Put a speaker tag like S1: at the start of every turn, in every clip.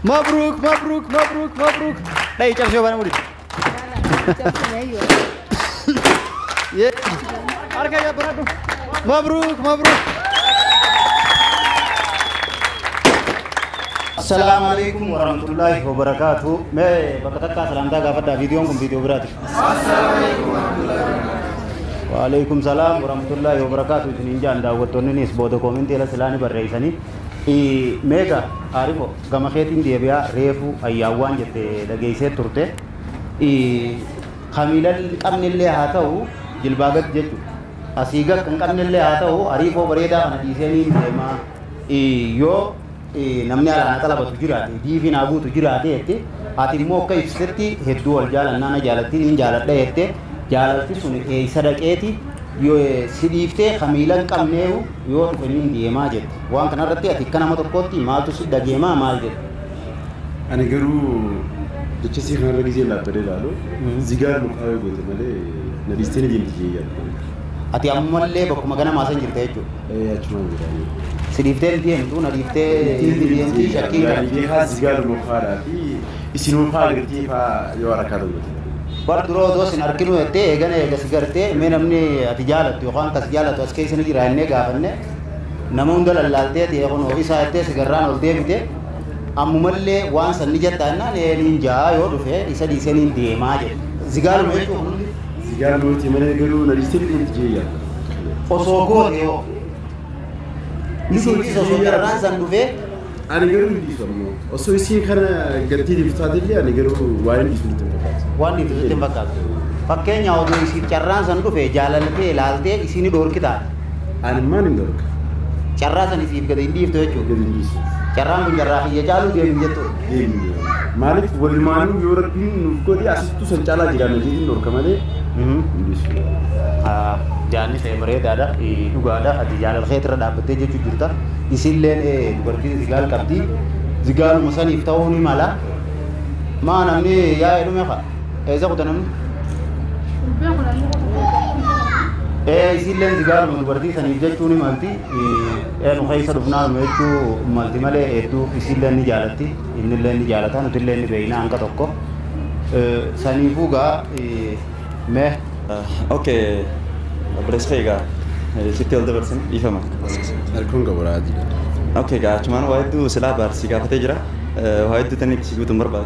S1: مبروك مبروك مبروك مبروك لا يجاب شو أنا مريض أرجع يا برادو مبروك مبروك السلام عليكم ورحمة الله وبركاته ما بكتك سلام دا قافدا فيديوكم فيديو براتي السلام عليكم ورحمة الله وعليكم السلام ورحمة الله وبركاته تنينجان دا وتونني سبودو كومنتي لا سلاني برئيساني ميغا عارفو غما خيتين ديبيا ريفو اياوان جته دغيسه تورته خميلل قمن اللي هاتو جلباغت جتو اسيغا قمن اللي هاتو عارفو بريدا انا ديسني ديما يو namni ala talabatu jiraate diifin abuutu jiraate ette ati immoo akka ibsitetti hedduu wal jaalannaa jaalatti hin jaaladha ette jaalatti sun sadaqeeti yoo si dhiiftee khamiilan qabneehu yoo dhufaniin deemaa jette waan kanarratti ati akka nama tokkootti maaltu si dhageemaa maal jette
S2: ani garuu jecha si kanarra gisee laabbadee laalu zigaar mukaawee goote malee na dhiistee ni deemti jee
S1: ati ammallee bakkuma gana maasan jirta jechuudha
S2: achumaan jedhanii
S1: سليفتة الدين تونا ليفتة الدين تي شكيل
S2: يعني هذا سجال مخارا في يسينو خارج تي فا يورا كذا
S1: بردرو دوس نركنو هتة إيجانا إيجا سجارتة من أمني أتجالة يوخان كسجالة توسكي سنجي رانة قافنة نمون دل اللالتة تي يخون هوي ساعتة سجاران ولدي بيته أمملة وان سنجة تانا نينجا يورفه إسا ديسنين دي ماجه سجال ميتو
S2: سجال ميتو من يقولون نريسيل تجيا
S1: أسوقو يو Isi sosoran sandufe.
S2: Ani garu di sono. Oso isi kana gatti di fitadilli ani garu wani di sultan fakat.
S1: Wani di sultan fakat. Fakkenya odo isi carran sandufe jalalte lalte isi ni dor kita.
S2: Ani mani dor.
S1: Carran san isi gadi indi fto echo.
S2: Gadi indi.
S1: Carran bin jarra ya jalu dia bijetto.
S2: Malik wal manu yorabin ko di asitu sancala jirana jadi dor kamale. Indi.
S1: Ah jaani saya mereka ada juga ada di jalan khayr dapat aja jujurta isillen berarti zigal kabdi zigal masan iftahuni mala mana ni ya itu mereka eza kutanam isillen zigal berarti sani jatuni malti nu khaysa dufna mechu malti male itu isillen ni jalati innillen ni jalatan utillen ni beina angka tokko sani fuga me
S3: okay بريسخيغا سيتي ولد برسن يفهم
S2: الكون قبل عادي
S3: اوكي غا چمان وايدو سلا بارسي غا فتجرا وايدو تنك سيغو تمر بات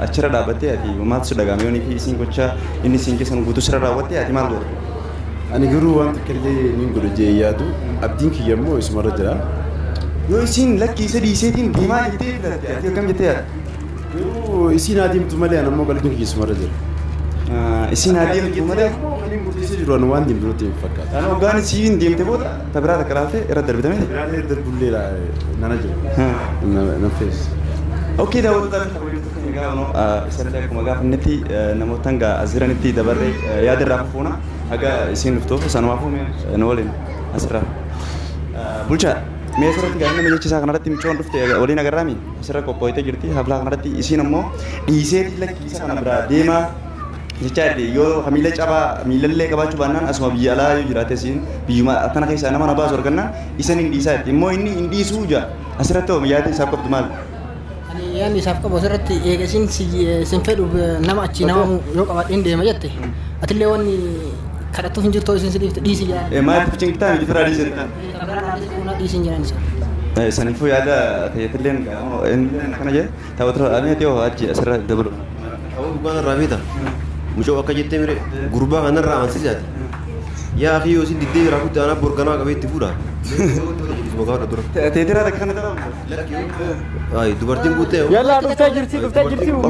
S3: اچرا دابتي اتي ومات سدغاميوني في سين كوچا اني سينكي سن غوتو سرا راوتي اتي مالو
S2: اني غرو وانت كرجي نين غرو جي يادو ابدين كي يمو اسمر جرا
S3: يو سين لكي سدي سيتين ديما يتي اتي كم جتي
S2: يو اسين اديم تمالي انا مو قالك كي اسمر جرا
S3: اسين اديم تمالي
S2: جرون وان ديم بروتي فكات
S3: انا وغان سين ديم تبوت تبرا كرافه يرد بدمي
S2: يرد بوليلا نانجو نفس
S3: اوكي ده ودا غانو سرلكم غاف نتي نموتانغا ازرنتي دبره ياد رافونا اغا سين نفتو سنوافو نولين اسرا بولچا meesarratti gaafna meecha kanarratti michoon dhufte waliin agarraami asirra qophoyte jirti hafla kanarratti isiin ammoo dhiisee lakkisa kana bira deema jechaadhe yoo hamiila cabaa miilallee qabaachuu baannaan asuma biyya alaa yoo jiraate siin biyyuma akkana keessaa nama na baasu argannaan isan hin dhiisaatti immoo inni hin dhiisuu jaa asirratti hoo yaada isaaf qabdu maal
S4: ani yaadni isaaf qabu asirratti eegasiin sin fedhu nama achi nama yoo qabaadheen deema jette atillee wanni kadhattuuf hin jirtu isin sidiifte dhiisi jedhan
S3: maaliif cinktaa miti firaa dhiisin
S4: dhiisin jedhan isa
S3: sanifuu yaada ta'eetilleen kana jee taphata ameeti yoo achi asirra dabalu
S5: bukan rabita mucoo akka jettee mire gurbaa kanarraa amansiisaati yaa akhi yoo isin diddee raakuu taanaa borganaa qabee itti fuudha
S3: teetiraa takka kana taphata
S5: ay dubartiin guutee
S1: yalla dhuftaa jirti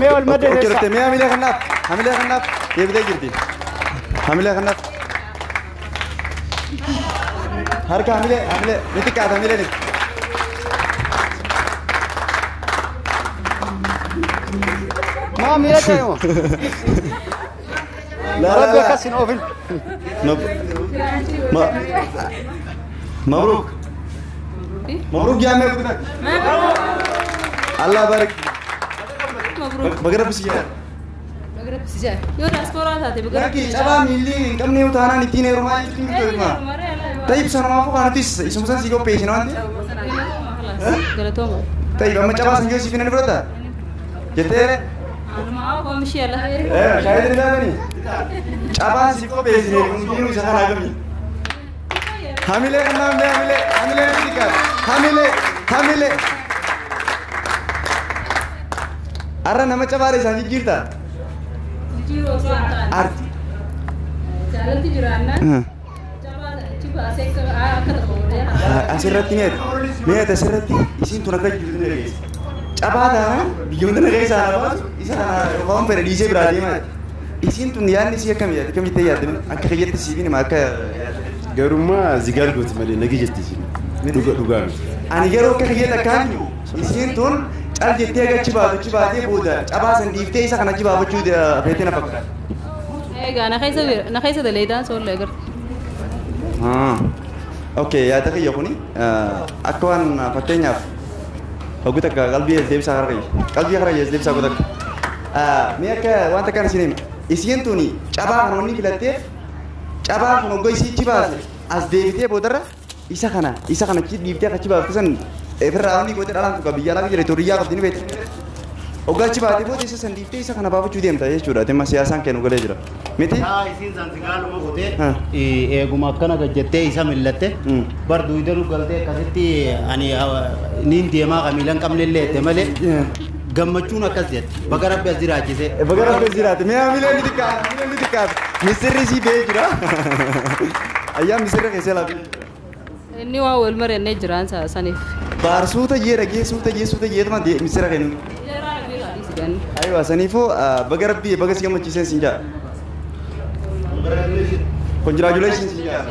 S1: mee wal madde
S3: jirti mee hamilee kanaaf deebitee jirti hamilee kanaaf harka hamilee niti kaata hamilee niti
S1: ما ميرته
S3: لا
S1: ربي كسن اوفن
S3: مبروك مبروك يا عمي الله يبارك مبروك بقرب سيجار
S6: بقرب سيجار يو داسبورا تاتي بقرب
S3: لكن شباب ملي كم نيو تانا نتين روماي طيب سنة ما فوق أنا تيس اسمه سان سيجو بيشنا أنت
S6: غلطوما
S3: طيب أما جابا سنجوسي فينا نفرطها جتة
S6: أنا ما أقوم مشي الله خير
S3: شاهد نباني جابا سيكو بيزني ممكن سخنا كمي حاملة كنا حاملة نتيجة حاملة أرا نما جابا ريسان جيرتا
S6: جيرو سلطان
S3: أرت
S6: jalan ti jurana coba saya ke
S3: asirratti mee asirratti isin tun akka jirtu ne geesse cabaadhaan biyyoota na keessaa baatu isa waan fedhe dhiisee biraa deemaa isin tun yaadni isii akkam yaadde akkamitti yaadde akka kiyyatti siifin hima akka
S2: garummaa zigaal gooti malee nagi jetti isin dhugaa
S3: ani garuu akka kiyyatti akkaan isin tun cal jettee gachi baatee booda cabaa san dhiiftee isa kana jibaafachuu feetee na fakkaata.
S6: Egaa na keessa daleedaan soollee agarra.
S3: Oke, yaada kiyya kuni akka waan fakkeenyaaf hoggu takka qalbii deebisaa harka qalbii harka deebisaa hoggu takka. Mee akka waan takkaan isin hima. Isiin tuni cabaa kan onni filatteef cabaa kan hoggoo isii jibaase as deebitee boodarra isa kana dhiiftee akka jibaafte san ofirraa onni gootee dhalaan tuqa biyya alaa jira tooriyyaa qabdi ni beekte. Ogachi baatee booda isa san dhiiftee isa kana baafachuu deemta jechuudha. Dhimma siyaasaan kennu galee jira. Miti?
S1: Isiin santigaaluma gootee eeguma akkana gajjattee isa millatte barduu idalu galtee akkasitti ani niin deemaa qamiilan qabnellee ette malee gammachuun akkas jette baga rabbi as jiraachise.
S3: Baga rabbi as jiraate mee miileen ni xiqqaate misirri sii bee jira. Ayyaa misirra keessee laafi.
S6: Inni waa wal marannee jiraan saniif.
S3: Baarsuuta suuta jeetuma misirra kennu. Aywa sanifo baga rabbi baga si gammachiisen siin jaa. Congratulations siin jaa.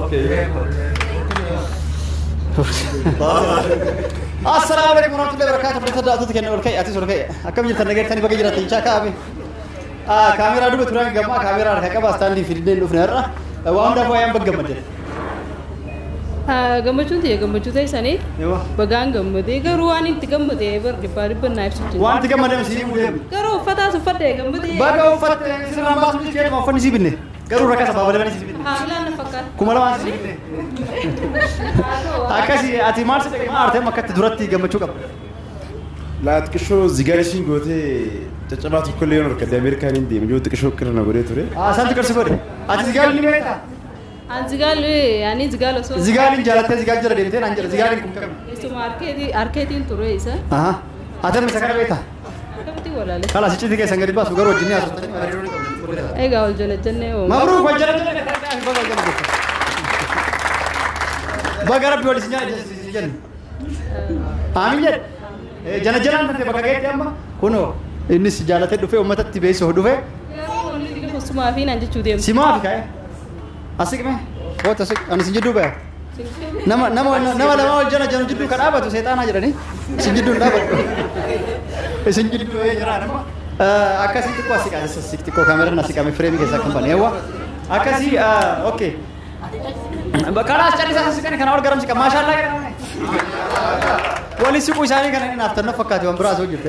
S3: Okay.
S1: Assalamu alaikum warahmatullahi wabarakatuh. Berita kenna wal kai ati sur kai. Akkam jirtan nagartani baga jiraatan chaa kaabe. Kaamera duba turan gamma kaamera harka qaba standi fidden dhufne irra. Waan dafa ayaan baggamade.
S6: Gammachuu ta'e sanii bagaan gammadee garuu waan itti gammadee bar dhibbaa naaf sitti.
S1: Waan itti gammadee sii bu'ee.
S6: Garuu uffataas uffatee gammadee.
S1: Baga uffatte sirnaan baasuu jechuudha uffanni sii binne. Garuu rakkasa babalanii sii binne.
S6: Haamilaan na fakkaata.
S1: Kuma lamaan sii binne. Akkasii ati maal si dhaqee maal ta'e makkatti duratti gammachuu qabda.
S2: Xiqqishoo zigaal ishiin gootee caccabaa tokko illee yoon harkadde Ameerikaan hin deemu yoo xiqqishoo qirna godhee ture.
S1: Santi qarsi godhe. Ati zigaal ni beektaa?
S6: Zigaal yaani zigaal osoo.
S1: Zigaalin jaalattee zigaal jala deemtee naan jala zigaalin kun qabna.
S6: Isuma arkeetiin ture isa.
S1: Ati isa kana beektaa?
S6: Akkamitti walaale.
S1: Kala sichiti keessan gadi baasu garuu wajjin haasoftan bareedoo ni qabna.
S6: Egaa wal jalajjannee oo.
S1: Mabruuk wal jalajjannee baga jalajjannee. Baga rabbi wal isin jennu. Aamin jedhe. Jana nante bakka geetti amma kunoo innis jaalatee dhufee uummatatti beeksisuuf dhufee.
S6: Sumaa fi naan jechuu deemtu.
S1: Simaa fi kaa'e. Asikme wata asik ani sinjiddu baya nama lama wal jana jiddu kan dhaabatu seexaanaa jedhanii sinjiddu dhaabatu sinjiddu jira nama akkasii xiqqoo asii qaasa xiqqoo kaameraan asii qaame fireemii keessaa kan bane eewwa akkasii okay kanaas callisaa asii kana ol garamsi qaba maashaallah wali siquu isaanii kana inni naaftanna fakkaate waan biraa asoo jirte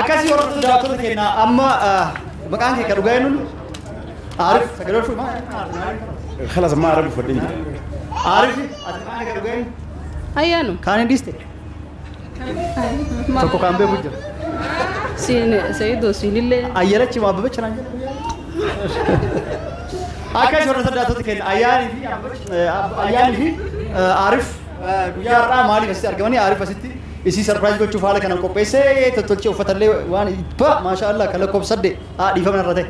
S1: akkasii warra daawwattoota keenya amma maqaan kee kan dhugaa jennuun عارف تقدر شو ما
S2: خلاص ما اعرف فردين
S1: عارف اتمنى كده
S6: ايانو
S1: كان ديستي تكو كان بيبوجا
S6: سيدو سيلله
S1: ايرچ ما ببچ نان اكاش ورا صداتو كان اياني في عارف يا را مالي بس ارغوني عارف اسيتي اسی سرپرائز کو چوفاله کنه کو پیسے تتلچ فتله وان ما شاء الله کله کو سد ديفم نرته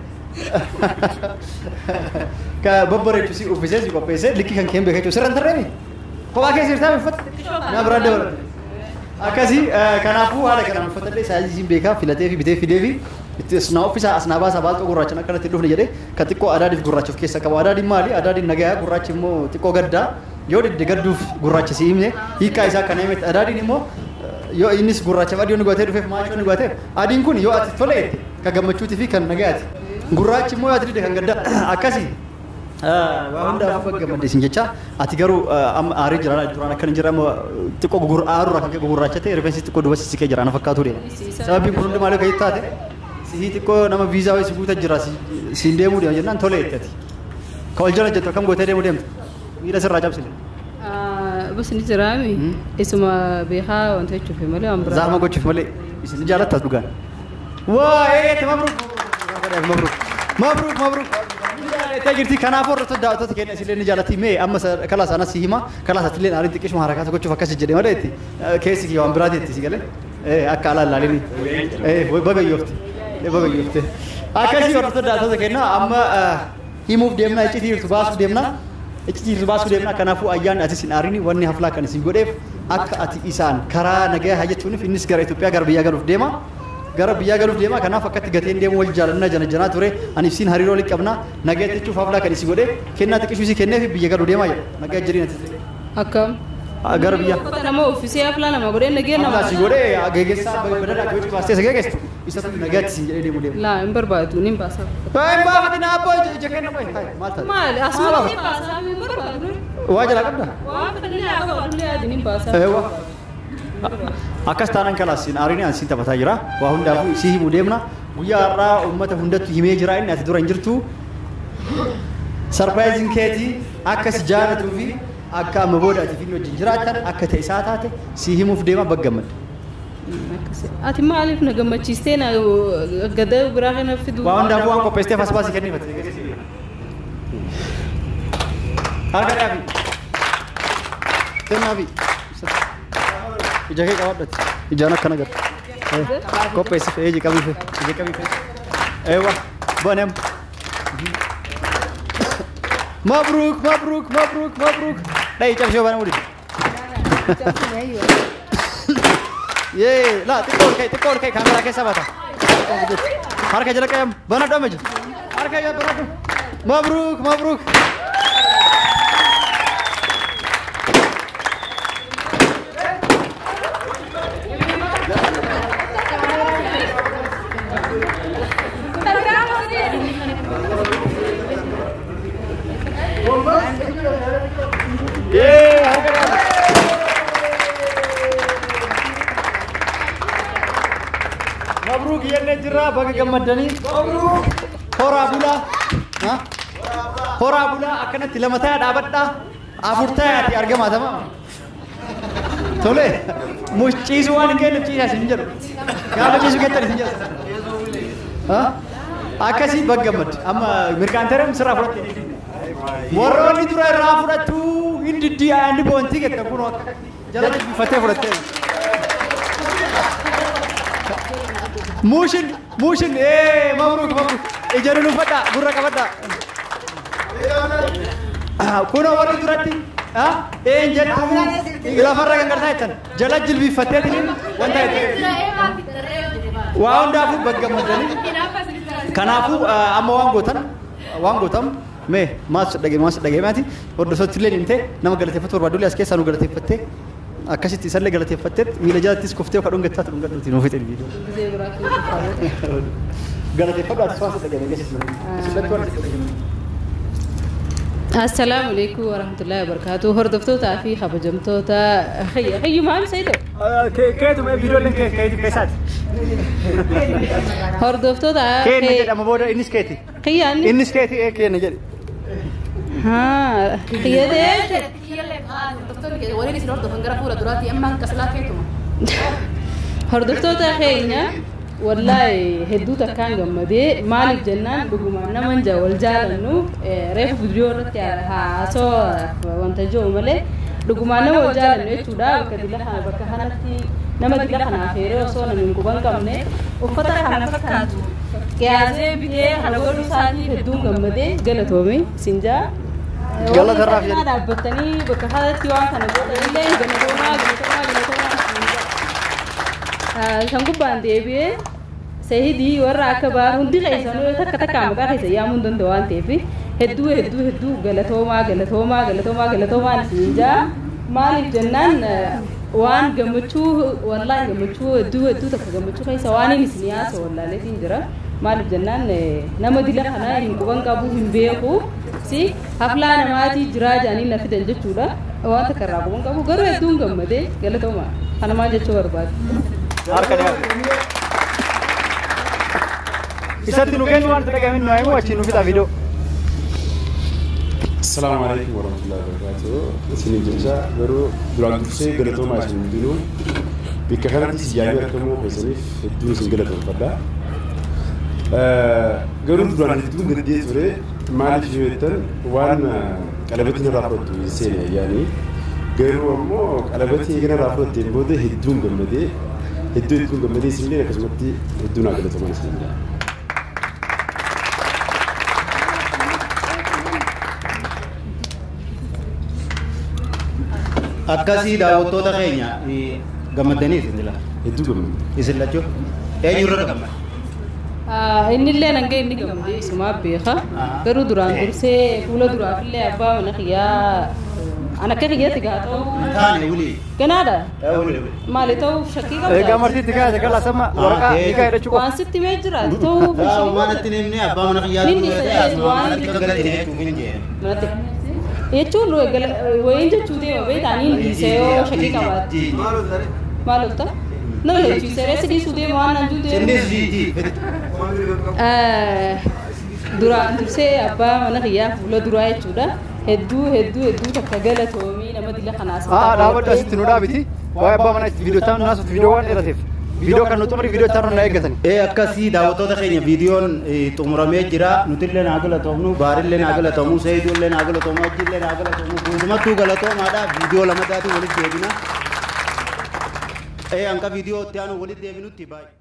S1: ka babbare tu si ufise si ko pese liki kan kembe ke tu seran terremi ko ake sirta me fat na brade wala akasi kanafu ala kana fatale sa ji beka filate fi bite fi devi isna ofisa asna ba sa balto gurracha na kana tidufne jede katiko adadi gurracha kessa ka adadi mali adadi nagaya gurracha mo tiko gadda yodi de gaddu gurracha si imne hika isa kana met adadi ni mo yo inis gurracha badio ni gote dufe ma ni gote adin kun yo ati tolete ka gammachuti fi kan nagayati gurraachi immoo ati dide kan gadda akkasi waa hundaaf baggamade isin jecha ati garuu aarii jira duraan akkan jira xiqqoo aaru rakka gurraacha ta'e rifeensi xiqqoo duba sisikee jira na fakkaatu de sababiin kun hundi maaliif kayyit taate sihii xiqqoo nama viizaa wayii si guuta jira siin deemuu deema jennaan tole jettati ka wal jala jettu akkam gootee deemuu deemtu miidha sirraa cabsine
S6: bas ni jirami isma biha wanta chufi male ambra
S7: زعما قلت شوف ملي جالت تدقان وايه مبروك مبروك مبروك مبروك تجرتي كان افور تدا تكين اسلين جالتي مي اما خلاص انا سيما خلاص اتلين اريد تكش حركات كنت فكس جدي وديتي كيسك يوم برادتي سيغله اكالا لالي بابا يوفتي بابا يوفتي اكاسي ورت تدا تكين اما يموف ديمنا ايتي تباس ديمنا ايتي تباس ديمنا كنافو ايان اتسين اريني وني حفلا كان سيغودف akka ati isaan karaa nagaa hajachuunif innis gara Itoophiyaa gara biyyaa galuuf deema gara biyyaa galuuf deema kanaaf akkatti gateen deemu wal jaalanna janaa ture ani ibsiin hariiroo liqabna nagaa jechuuf haflaa kan isi godhe kennaa xiqqishuu isi kenneef biyya galuu deema jedha nagaa jiriin ati
S6: akkam
S7: gara biyyaa
S6: nama ofisii haflaa nama godhe nagaa nama
S7: si godhe geegessa badada gochuu baastee sa geegestu isa nagaatti si jedhee deemu deema
S6: la hin barbaadu nin baasa
S7: hin baafatina abboo jekenna boy maal ta'a
S6: maal asuma hin baasa hin barbaadu
S7: waa jala qabda
S6: waa fadhila akka wadullee adin hin baasa
S7: ewa akkas taanan kalaas sin aarini an sin taphataa jira waa hundaafu si himuu deemna guyyaa har'aa uummata hundattu himee jira inni ati dura hin jirtu sarpiraayiziin keetii akkas jaalatuu fi akka amma booda ati fi wajjin jiraatan akka ta'e isaa taate si himuuf deema baggammadde
S6: ati maaliif na gammachiistee na gada biraa kana fidu
S7: waa hundaafu waan qopheessiteef as baasii kenniifate harka dhaabi tenaafi ija kee qabadhati ijaan akkana gad qopheessif eeji qabiife ija qabiife eewa banem مبروك مبروك مبروك مبروك لا يجاب شو بنقول ये ला तिकोड़ के कैमरा कैसा बात हर के जरा के बना डैमेज हर के बना मबरूक मबरूक ये मबरूक ये ने जरा बगे गमदनी मबरूक होरा बुला हां होरा बुला akana tilamata dhaabadha afurta ati argama tama tole muchiisu waan ngeen ciisa sin jiru gaaba ciisu getter sin jiru ha akasi baggamad amma mirkanteram sira fudhatte warroonni dura irraa fudhatu hindiddi ayandi boonti getta kun jala bifatee fudhatte موشن موشن ايه مبروك مبروك اجروا فدا غره كبدا كنا ورا درتي ها ايه جتو الى فرق غرتايتن جلجل بفتتين وانت واون دافو بغمدني كنافو اما وانغوتم مي ماس دغي ماتي ودسوت لين انت نما غلتي فتور بادولي اسكي سانو غلتي فتي akkasitti isalle galateeffattet miila jalattis koftee kadhuun gattaatu dhun gadhuuti nuu fixee viidiyoo galateeffadhaatu waan isa dhagame geessisu
S6: السلام عليكم ورحمة الله وبركاته هردفتوتا في خبجمتوتا خي مهم سيدو
S7: كيتو ما فيديو لين كيتو كيسات
S6: هردفتوتا
S7: كين نجد أما بودا إنس كيتي
S6: خياني
S7: إنس كيتي إيه كين نجد
S6: ها هي ده هردفتوتا خينا والله هدوتا كان جمدي مالك جنان بقوم نمن جوال جالنو ريف فيديو رتي ها سو وانت جو ملي بقوم نمن جالنو يتودا وكدي لها بكهانتي نما دي لها فيرو سو نمكو بانكمني وفتا كان فكاتو كيازي بيه هنقولو ساتي هدو جمدي غلطومي سنجا
S7: يلا ترى في
S6: أنا بتني بكهذا تيوان كنا بقول لي جنتوما كم كباندي بيه سهيدي ورا كبار هندي خيسانو تك كام كار خيس يا من دون دوان تبي هدو غلطوما نسينجا مالك جنان وان جمتشو والله جمتشو هدو تك جمتشو خيسواني نسينياس والله لسينجرا مالك جنان نما دي لخنا ينكوان كابو هنبيكو si hafla namati jira jani na fidan jechuudha waan takarraabu kan qabu garuu hedduun gammade galatoma kanama jechuu barbaadu
S7: harka dhaabe isatti nu kennu waan dhagamin nu himu achi nu fida video
S2: السلام عليكم ورحمة الله وبركاته. سنين جلسة برو دران درسي قلتو ما اسم دينو بكهرتي سجاني ركمو بسنيف الدون سنقلتو فدا. قالوا دران الدون قدي توري ما في جوتن وان قلبتني رافضت السنة يعني قالوا مو قلبتي يجينا رافضت بوده الدون قمدي الدون قمدي سنين كسمتي الدون قلتو ما سنين.
S1: akkasii daawwattoota keenya gammadanii isin jira.
S2: Hedduu gammadu.
S1: Isin lachuu eenyurra gammada?
S6: Inni illee nanga inni gammadee isumaa beeka. Garuu duraan dursee fuula duraaf illee abbaa mana kiyyaa ana akka kiyyaatti gaa ta'u.
S1: Taane wuli.
S6: Ganaadha. Maali ta'u shakkii qabda.
S7: Egaa martiitti kaa'e kala sama waraqaa ni kaa'e jechuudha.
S6: Waan sitti mee jiraatu ta'uu
S1: Yaa waan itti nimne abbaa mana kiyyaa waan itti galate jechuun hin jeen.
S6: jechuun wayin jechuu deema beektaanii dhiisee yoo shakkii qabaatti. Maal olta? Nama jechuun reessi dhiisuu deema waan nan juu deema. Duraan dursee abbaa mana kiyyaa fuula duraa jechuudha. Hedduu takka galatoomii nama dila kanaas.
S7: Dhaabadda asitti nu dhaabiti. Waa'ee abbaa mana itti viidiyoo taanu naasutti viidiyoo waan dheerateef. Viidiyoo kan nuti umrii viidiyoo taanu na eeggatani.
S1: Akkasii daawwattoota keenya viidiyoon xumuramee jira. Nuti illee naa galatoomnu, Baari illee naa galatoomnu, Seyduu illee naa galatoomnu, Ajji illee naa galatoomnu. Guutummattuu galatoomaadha. Viidiyoo lamataatiin walitti deebina. Hanga viidiyoo itti aanu walitti deebinutti baay'ee.